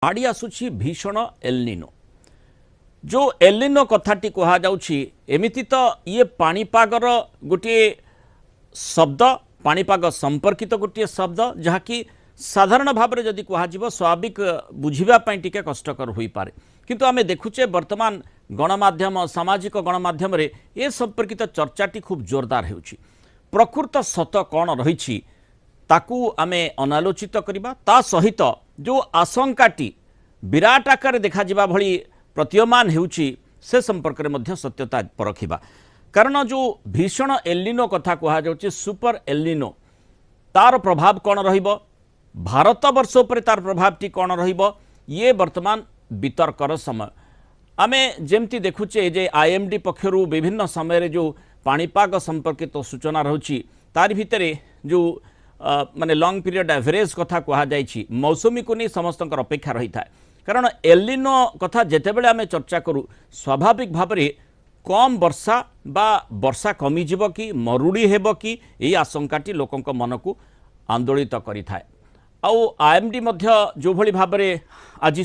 माड़ी आसुछि भीषण एलनिनो जो एलनिनो कथाटी कहा जाउछि एमिति तो ये पाणीपागर गोटे शब्द पाणीपाग संपर्कित गोटे शब्द जहाँकि साधारण भाव में जदि कह स्वाभाविक बुझापी टिके कष्टकर हो पारे किंतु आमे देखुचे वर्तमान गणमाध्यम सामाजिक गणमाध्यम रे ए संपर्कित चर्चाटी खूब जोरदार होउछि। प्रकृत सत कौन रही ताकू आमे अनालोचित करबा ता सहित जो आशंकाटी विराट आकार देखा जिबा भली प्रतीयमान हेउछि से संपर्क में मध्य सत्यता परखिबा कारण जो भीषण एलनिनो कथा कहा जाउछि सुपर एलनिनो तार प्रभाव कौन रहिबो भारत वर्ष उपर तार प्रभावटी कौन रहिबो ये वर्तमान वितर्कर समय आमे जेमती देखुचे जे आईएमडी पक्षरु विभिन्न समय रे जो पाणीपाग संपर्कित सूचना रहुछि तार भितरे जो माने लॉन्ग पीरियड एवरेज कथा कहा जाइछि मौसुमी को नहीं समस्त अपेक्षा रही था कारण एलनिनो कथा जेतेबेले आमे चर्चा करू स्वाभाविक भाव में कम वर्षा बा वर्षा कमी जीव कि मरुड़ी हेब कि यही आशंकाटी लोकंक मन को आंदोलित करि थाए। आउ आईएमडी मध्य जो भली भाव में आज